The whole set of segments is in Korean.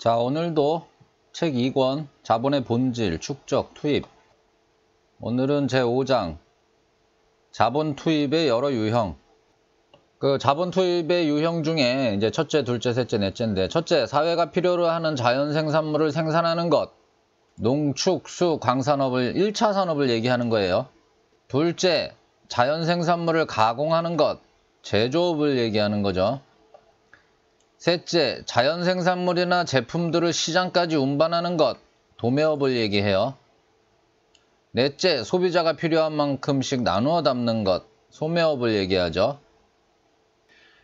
자, 오늘도 책 2권 자본의 본질, 축적, 투입. 오늘은 제5장 자본 투입의 여러 유형. 그 자본 투입의 유형 중에 이제 첫째, 둘째, 셋째, 넷째인데, 첫째, 사회가 필요로 하는 자연 생산물을 생산하는 것. 농축, 수, 광산업을 1차 산업을 얘기하는 거예요. 둘째, 자연 생산물을 가공하는 것. 제조업을 얘기하는 거죠. 셋째, 자연 생산물이나 제품들을 시장까지 운반하는 것, 도매업을 얘기해요. 넷째, 소비자가 필요한 만큼씩 나누어 담는 것, 소매업을 얘기하죠.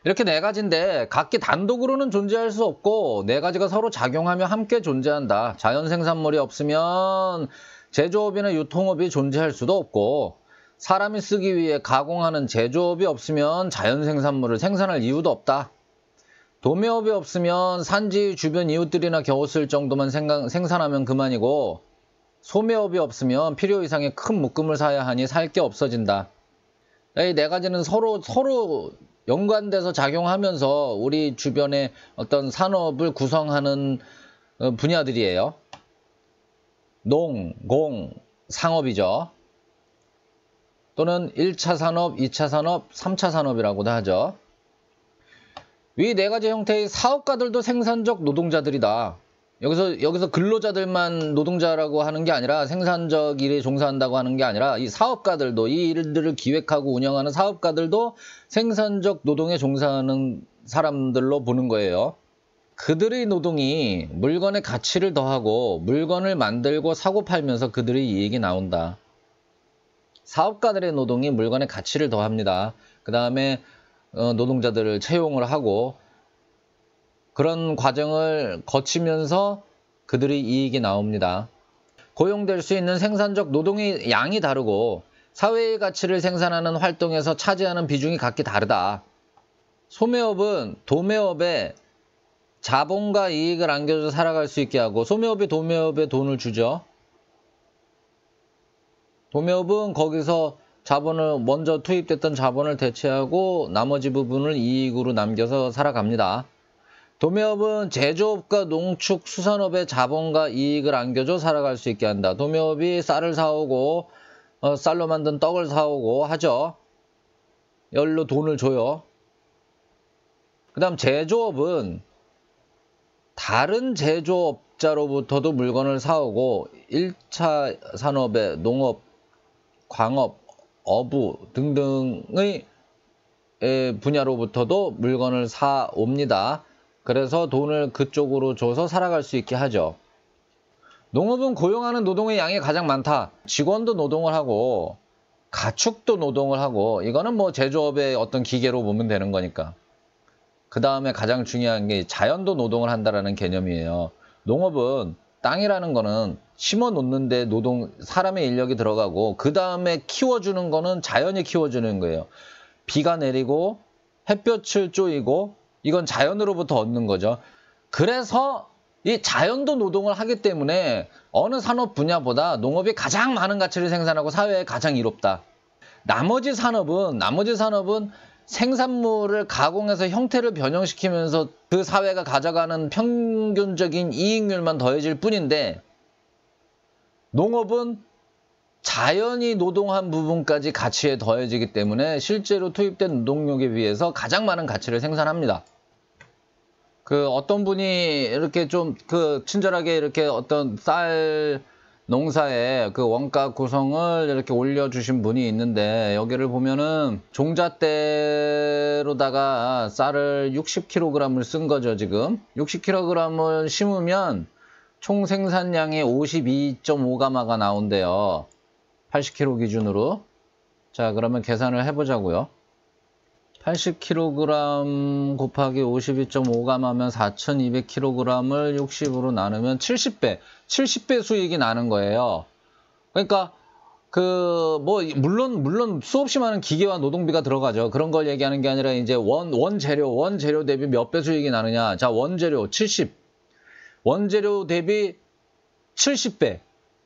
이렇게 네 가지인데 각기 단독으로는 존재할 수 없고 네 가지가 서로 작용하며 함께 존재한다. 자연 생산물이 없으면 제조업이나 유통업이 존재할 수도 없고, 사람이 쓰기 위해 가공하는 제조업이 없으면 자연 생산물을 생산할 이유도 없다. 도매업이 없으면 산지 주변 이웃들이나 겨우 쓸 정도만 생산하면 그만이고, 소매업이 없으면 필요 이상의 큰 묶음을 사야 하니 살 게 없어진다. 이 네 가지는 서로 연관돼서 작용하면서 우리 주변의 어떤 산업을 구성하는 분야들이에요. 농, 공, 상업이죠. 또는 1차 산업, 2차 산업, 3차 산업이라고도 하죠. 이 네 가지 형태의 사업가들도 생산적 노동자들이다. 여기서 근로자들만 노동자라고 하는 게 아니라, 생산적 일에 종사한다고 하는 게 아니라, 이 사업가들도, 이 일들을 기획하고 운영하는 사업가들도 생산적 노동에 종사하는 사람들로 보는 거예요. 그들의 노동이 물건의 가치를 더하고 물건을 만들고 사고 팔면서 그들의 이익이 나온다. 사업가들의 노동이 물건의 가치를 더합니다. 그 다음에 노동자들을 채용을 하고, 그런 과정을 거치면서 그들의 이익이 나옵니다. 고용될 수 있는 생산적 노동의 양이 다르고 사회의 가치를 생산하는 활동에서 차지하는 비중이 각기 다르다. 소매업은 도매업에 자본과 이익을 안겨줘 살아갈 수 있게 하고, 소매업이 도매업에 돈을 주죠. 도매업은 거기서 먼저 투입됐던 자본을 대체하고 나머지 부분을 이익으로 남겨서 살아갑니다. 도매업은 제조업과 농축, 수산업의 자본과 이익을 안겨줘 살아갈 수 있게 한다. 도매업이 쌀을 사오고 쌀로 만든 떡을 사오고 하죠. 열로 돈을 줘요. 그 다음 제조업은 다른 제조업자로부터도 물건을 사오고, 1차 산업의 농업, 광업, 어부 등등의 분야로부터도 물건을 사옵니다. 그래서 돈을 그쪽으로 줘서 살아갈 수 있게 하죠. 농업은 고용하는 노동의 양이 가장 많다. 직원도 노동을 하고 가축도 노동을 하고, 이거는 뭐 제조업의 어떤 기계로 보면 되는 거니까. 그 다음에 가장 중요한 게 자연도 노동을 한다라는 개념이에요. 농업은 땅이라는 거는 심어 놓는데 사람의 인력이 들어가고, 그 다음에 키워주는 거는 자연이 키워주는 거예요. 비가 내리고 햇볕을 쬐이고, 이건 자연으로부터 얻는 거죠. 그래서 이 자연도 노동을 하기 때문에 어느 산업 분야보다 농업이 가장 많은 가치를 생산하고 사회에 가장 이롭다. 나머지 산업은 생산물을 가공해서 형태를 변형시키면서 그 사회가 가져가는 평균적인 이익률만 더해질 뿐인데, 농업은 자연이 노동한 부분까지 가치에 더해지기 때문에 실제로 투입된 노동력에 비해서 가장 많은 가치를 생산합니다. 어떤 분이 이렇게 좀 친절하게 이렇게 어떤 쌀 농사의 원가 구성을 이렇게 올려주신 분이 있는데, 여기를 보면은 종잣대로다가 쌀을 60kg을 쓴 거죠. 지금 60kg을 심으면 총 생산량이 52.5가마가 나온대요. 80kg 기준으로. 자, 그러면 계산을 해보자고요. 80kg 곱하기 52.5가마면 4200kg을 60으로 나누면 70배 수익이 나는 거예요. 그러니까 물론 수없이 많은 기계와 노동비가 들어가죠. 그런 걸 얘기하는 게 아니라, 이제 원재료 대비 몇 배 수익이 나느냐. 자, 원재료 70. 원재료 대비 70배.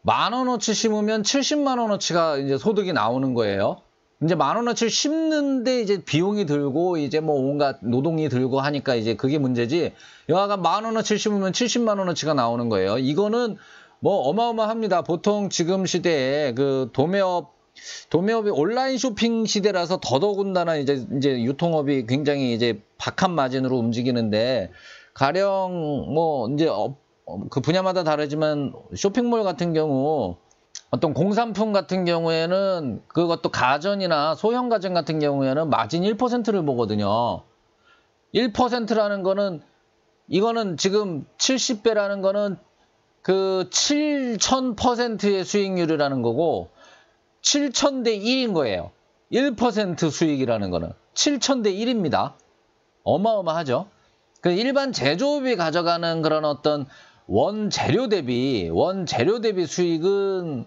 10,000원어치 심으면 70만원어치가 이제 소득이 나오는 거예요. 이제 10,000원어치를 심는데 이제 비용이 들고 이제 뭐 온갖 노동이 들고 하니까 이제 그게 문제지. 여하간 10,000원어치를 심으면 700,000원어치가 나오는 거예요. 이거는 뭐 어마어마합니다. 보통 지금 시대에 그 도매업이 온라인 쇼핑 시대라서 더더군다나 이제 유통업이 굉장히 이제 박한 마진으로 움직이는데, 가령 뭐 이제 그 분야마다 다르지만 쇼핑몰 같은 경우 어떤 공산품 같은 경우에는, 그것도 가전이나 소형 가전 같은 경우에는 마진 1%를 보거든요. 1%라는 거는, 이거는 지금 70배라는 거는 그 7,000%의 수익률이라는 거고, 7,000대 1인 거예요. 1% 수익이라는 거는 7,000대 1입니다. 어마어마하죠. 그 일반 제조업이 가져가는 그런 어떤 원재료 대비 수익은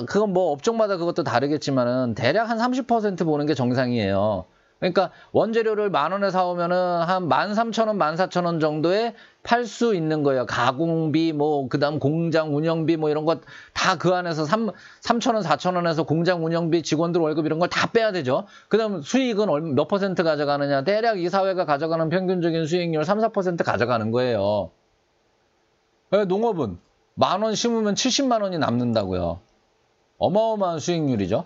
그건 뭐 업종마다 그것도 다르겠지만은 대략 한 30% 보는 게 정상이에요. 그러니까 원재료를 10,000원에 사오면은 한 13,000원, 14,000원 정도에 팔 수 있는 거예요. 가공비, 뭐 그다음 공장 운영비 뭐 이런 것 다 그 안에서 3,000원, 4,000원에서 공장 운영비, 직원들 월급 이런 걸 다 빼야 되죠. 그다음 수익은 몇 퍼센트 가져가느냐? 대략 이 사회가 가져가는 평균적인 수익률 3, 4% 가져가는 거예요. 농업은 10,000원 심으면 70만 원이 남는다고요. 어마어마한 수익률이죠.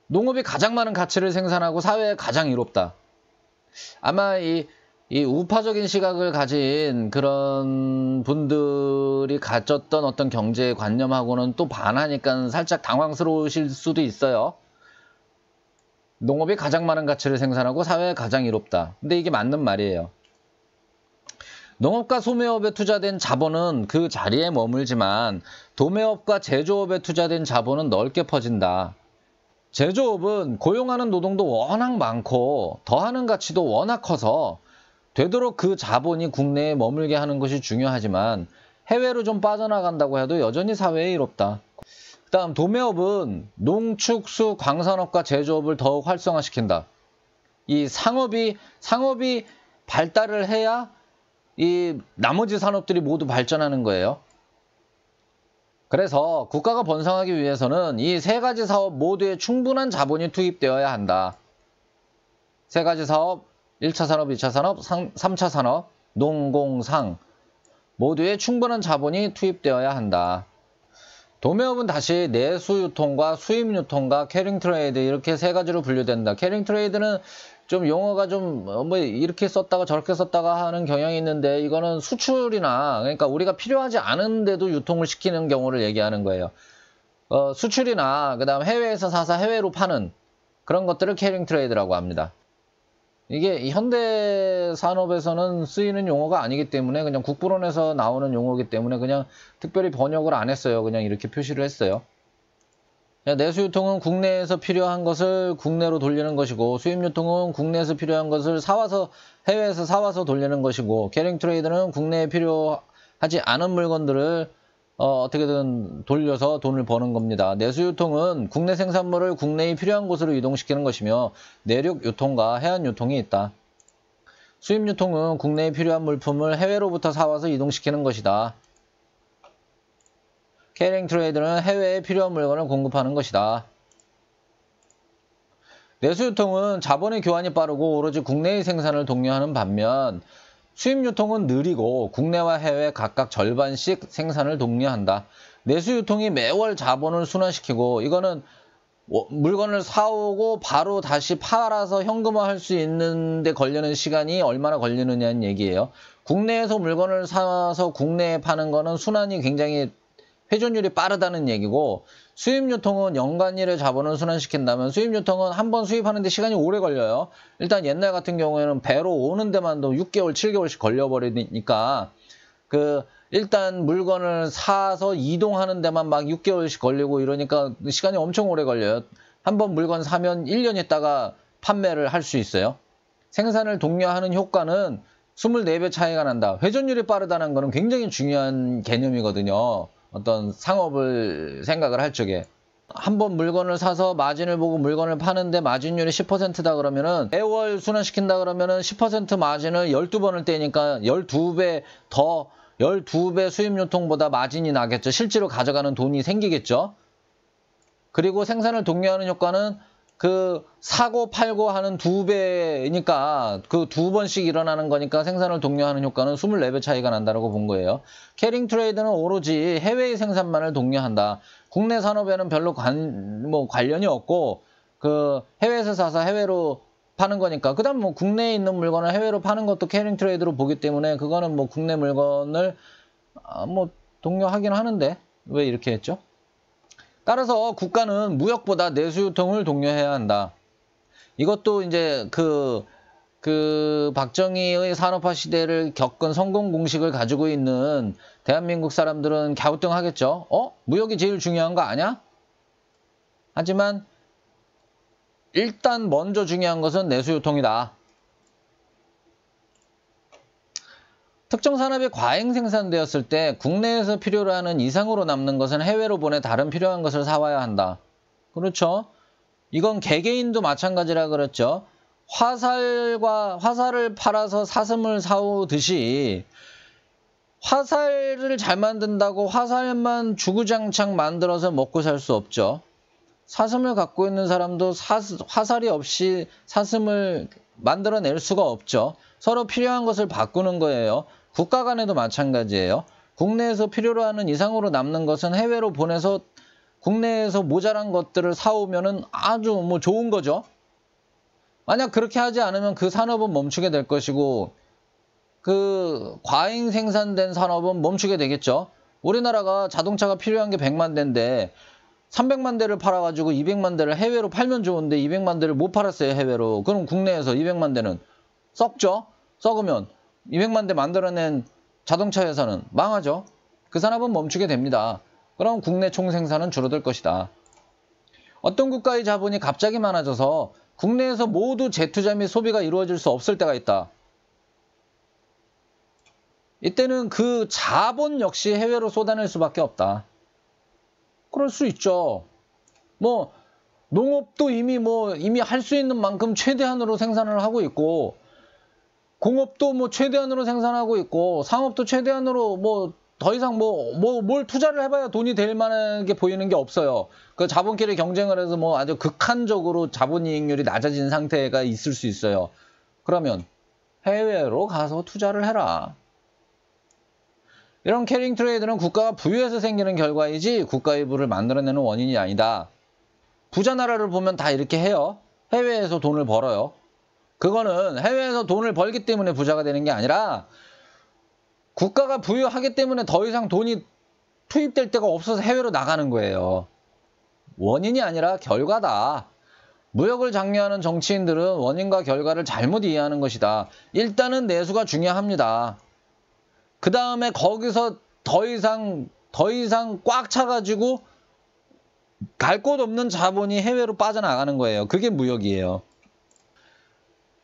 농업이 가장 많은 가치를 생산하고 사회에 가장 이롭다. 아마 이 우파적인 시각을 가진 그런 분들이 가졌던 어떤 경제 관념하고는 또 반하니까 살짝 당황스러우실 수도 있어요. 농업이 가장 많은 가치를 생산하고 사회에 가장 이롭다. 근데 이게 맞는 말이에요. 농업과 소매업에 투자된 자본은 그 자리에 머물지만 도매업과 제조업에 투자된 자본은 넓게 퍼진다. 제조업은 고용하는 노동도 워낙 많고 더하는 가치도 워낙 커서 되도록 그 자본이 국내에 머물게 하는 것이 중요하지만 해외로 좀 빠져나간다고 해도 여전히 사회에 이롭다. 그 다음 도매업은 농축수 광산업과 제조업을 더욱 활성화시킨다. 이 상업이 발달을 해야 이 나머지 산업들이 모두 발전하는 거예요. 그래서 국가가 번성하기 위해서는 이 세 가지 사업 모두에 충분한 자본이 투입되어야 한다. 세 가지 사업, 1차 산업, 2차 산업, 3차 산업, 농공상 모두에 충분한 자본이 투입되어야 한다. 도매업은 다시 내수유통과 수입유통과 캐링트레이드 이렇게 세 가지로 분류된다. 캐링트레이드는 좀 용어가 좀 뭐 이렇게 썼다가 저렇게 썼다가 하는 경향이 있는데, 이거는 수출이나 그러니까 우리가 필요하지 않은데도 유통을 시키는 경우를 얘기하는 거예요. 수출이나 그다음 해외에서 사서 해외로 파는 그런 것들을 캐링트레이드라고 합니다. 이게 현대 산업에서는 쓰이는 용어가 아니기 때문에 그냥 국부론에서 나오는 용어이기 때문에 그냥 특별히 번역을 안 했어요. 그냥 이렇게 표시를 했어요. 내수유통은 국내에서 필요한 것을 국내로 돌리는 것이고, 수입유통은 국내에서 필요한 것을 해외에서 사와서 돌리는 것이고, 캐링트레이드는 국내에 필요하지 않은 물건들을 어떻게든 돌려서 돈을 버는 겁니다. 내수유통은 국내 생산물을 국내에 필요한 곳으로 이동시키는 것이며, 내륙유통과 해안유통이 있다. 수입유통은 국내에 필요한 물품을 해외로부터 사와서 이동시키는 것이다. 캐링 트레이드는 해외에 필요한 물건을 공급하는 것이다. 내수유통은 자본의 교환이 빠르고 오로지 국내의 생산을 독려하는 반면, 수입유통은 느리고 국내와 해외 각각 절반씩 생산을 독려한다. 내수유통이 매월 자본을 순환시키고, 이거는 물건을 사오고 바로 다시 팔아서 현금화할 수 있는데 걸리는 시간이 얼마나 걸리느냐는 얘기예요. 국내에서 물건을 사서 국내에 파는 거는 순환이 굉장히 회전율이 빠르다는 얘기고, 수입유통은 연간일의 자본을 순환시킨다면 수입유통은 한번 수입하는데 시간이 오래 걸려요. 일단 옛날 같은 경우에는 배로 오는 데만도 6개월, 7개월씩 걸려버리니까 일단 물건을 사서 이동하는 데만 막 6개월씩 걸리고 이러니까 시간이 엄청 오래 걸려요. 한번 물건 사면 1년 있다가 판매를 할 수 있어요. 생산을 독려하는 효과는 24배 차이가 난다. 회전율이 빠르다는 거는 굉장히 중요한 개념이거든요. 어떤 상업을 생각을 할 적에. 한번 물건을 사서 마진을 보고 물건을 파는데 마진율이 10%다 그러면은 매월 순환시킨다 그러면은 10% 마진을 12번을 떼니까 12배 수입유통보다 마진이 나겠죠. 실제로 가져가는 돈이 생기겠죠. 그리고 생산을 독려하는 효과는 그 사고 팔고 하는 2배니까 그 2번씩 일어나는 거니까 생산을 독려하는 효과는 24배 차이가 난다고 본 거예요. 캐링 트레이드는 오로지 해외의 생산만을 독려한다. 국내 산업에는 별로 관련이 없고 그 해외에서 사서 해외로 파는 거니까. 그 다음 뭐 국내에 있는 물건을 해외로 파는 것도 캐링 트레이드로 보기 때문에 그거는 뭐 국내 물건을 뭐 독려하긴 하는데 왜 이렇게 했죠? 따라서 국가는 무역보다 내수유통을 독려해야 한다. 이것도 이제 그 박정희의 산업화 시대를 겪은 성공 공식을 가지고 있는 대한민국 사람들은 갸우뚱하겠죠. 무역이 제일 중요한 거 아니야? 하지만 일단 먼저 중요한 것은 내수유통이다. 특정 산업이 과잉 생산되었을 때 국내에서 필요로 하는 이상으로 남는 것은 해외로 보내 다른 필요한 것을 사와야 한다. 그렇죠? 이건 개개인도 마찬가지라 그랬죠. 화살을 팔아서 사슴을 사오듯이 화살을 잘 만든다고 화살만 주구장창 만들어서 먹고 살 수 없죠. 사슴을 갖고 있는 사람도 화살이 없이 사슴을 만들어낼 수가 없죠. 서로 필요한 것을 바꾸는 거예요. 국가 간에도 마찬가지예요. 국내에서 필요로 하는 이상으로 남는 것은 해외로 보내서 국내에서 모자란 것들을 사오면은 아주 뭐 좋은 거죠. 만약 그렇게 하지 않으면 그 산업은 멈추게 될 것이고 그 과잉 생산된 산업은 멈추게 되겠죠. 우리나라가 자동차가 필요한 게 100만 대인데 300만 대를 팔아가지고 200만 대를 해외로 팔면 좋은데 200만 대를 못 팔았어요, 해외로. 그럼 국내에서 200만 대는 썩죠? 썩으면 200만 대 만들어낸 자동차 회사는 망하죠. 그 산업은 멈추게 됩니다. 그럼 국내 총생산은 줄어들 것이다. 어떤 국가의 자본이 갑자기 많아져서 국내에서 모두 재투자 및 소비가 이루어질 수 없을 때가 있다. 이때는 그 자본 역시 해외로 쏟아낼 수밖에 없다. 그럴 수 있죠. 뭐 농업도 이미 할 수 있는 만큼 최대한으로 생산을 하고 있고 공업도 뭐 최대한으로 생산하고 있고 상업도 최대한으로 뭐 더 이상 뭘 투자를 해봐야 돈이 될 만한 게 보이는 게 없어요. 그 자본끼리 경쟁을 해서 뭐 아주 극한적으로 자본이익률이 낮아진 상태가 있을 수 있어요. 그러면 해외로 가서 투자를 해라. 이런 캐링 트레이드는 국가가 부유해서 생기는 결과이지 국가의 부를 만들어내는 원인이 아니다. 부자 나라를 보면 다 이렇게 해요. 해외에서 돈을 벌어요. 그거는 해외에서 돈을 벌기 때문에 부자가 되는 게 아니라 국가가 부유하기 때문에 더 이상 돈이 투입될 데가 없어서 해외로 나가는 거예요. 원인이 아니라 결과다. 무역을 장려하는 정치인들은 원인과 결과를 잘못 이해하는 것이다. 일단은 내수가 중요합니다. 그 다음에 거기서 더 이상 꽉 차가지고 갈 곳 없는 자본이 해외로 빠져나가는 거예요. 그게 무역이에요.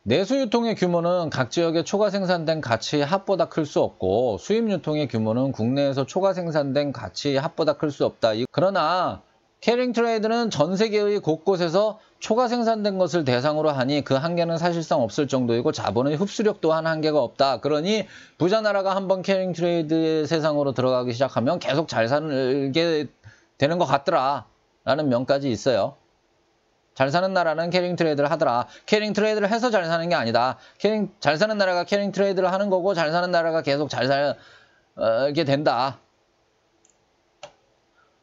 내수 유통의 규모는 각 지역의 초과 생산된 가치의 합보다 클 수 없고 수입 유통의 규모는 국내에서 초과 생산된 가치의 합보다 클 수 없다. 그러나 캐링 트레이드는 전 세계의 곳곳에서 초과 생산된 것을 대상으로 하니 그 한계는 사실상 없을 정도이고 자본의 흡수력 또한 한계가 없다. 그러니 부자 나라가 한번 캐링 트레이드의 세상으로 들어가기 시작하면 계속 잘 살게 되는 것 같더라 라는 명까지 있어요. 잘 사는 나라는 캐링 트레이드를 하더라. 캐링 트레이드를 해서 잘 사는 게 아니다. 잘 사는 나라가 캐링 트레이드를 하는 거고 잘 사는 나라가 계속 잘 살게 된다.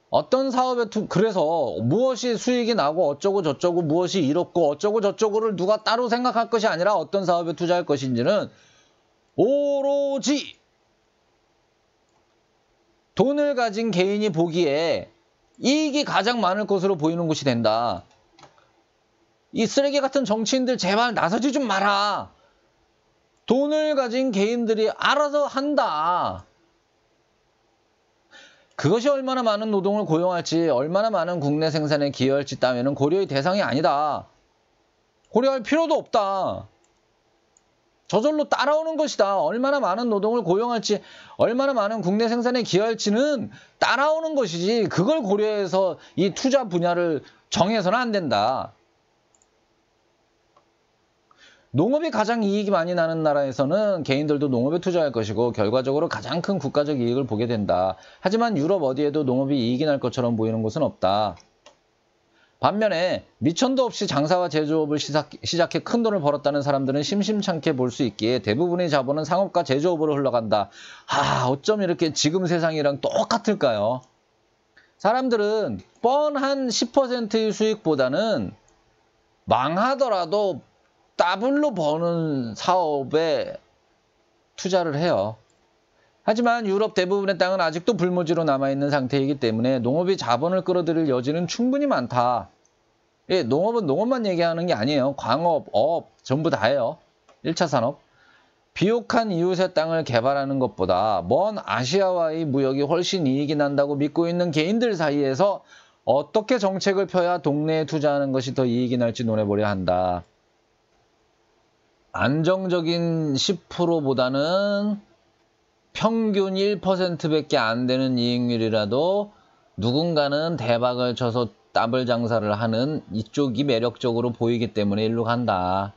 어떤 사업에 그래서 무엇이 수익이 나고 어쩌고 저쩌고 무엇이 이롭고 어쩌고 저쩌고를 누가 따로 생각할 것이 아니라 어떤 사업에 투자할 것인지는 오로지 돈을 가진 개인이 보기에 이익이 가장 많을 것으로 보이는 것이 된다. 이 쓰레기 같은 정치인들 제발 나서지 좀 마라. 돈을 가진 개인들이 알아서 한다. 그것이 얼마나 많은 노동을 고용할지 얼마나 많은 국내 생산에 기여할지 따위는 고려의 대상이 아니다. 고려할 필요도 없다. 저절로 따라오는 것이다. 얼마나 많은 노동을 고용할지 얼마나 많은 국내 생산에 기여할지는 따라오는 것이지 그걸 고려해서 이 투자 분야를 정해서는 안 된다. 농업이 가장 이익이 많이 나는 나라에서는 개인들도 농업에 투자할 것이고 결과적으로 가장 큰 국가적 이익을 보게 된다. 하지만 유럽 어디에도 농업이 이익이 날 것처럼 보이는 곳은 없다. 반면에 미천도 없이 장사와 제조업을 시작해 큰 돈을 벌었다는 사람들은 심심찮게 볼 수 있기에 대부분의 자본은 상업과 제조업으로 흘러간다. 어쩜 이렇게 지금 세상이랑 똑같을까요? 사람들은 뻔한 10%의 수익보다는 망하더라도 더블로 버는 사업에 투자를 해요. 하지만 유럽 대부분의 땅은 아직도 불모지로 남아있는 상태이기 때문에 농업이 자본을 끌어들일 여지는 충분히 많다. 예, 농업은 농업만 얘기하는 게 아니에요. 광업, 어업 전부 다예요. 1차 산업. 비옥한 이웃의 땅을 개발하는 것보다 먼 아시아와의 무역이 훨씬 이익이 난다고 믿고 있는 개인들 사이에서 어떻게 정책을 펴야 동네에 투자하는 것이 더 이익이 날지 논해보려 한다. 안정적인 10%보다는 평균 1%밖에 안 되는 이익률이라도 누군가는 대박을 쳐서 더블 장사를 하는 이쪽이 매력적으로 보이기 때문에 일로 간다.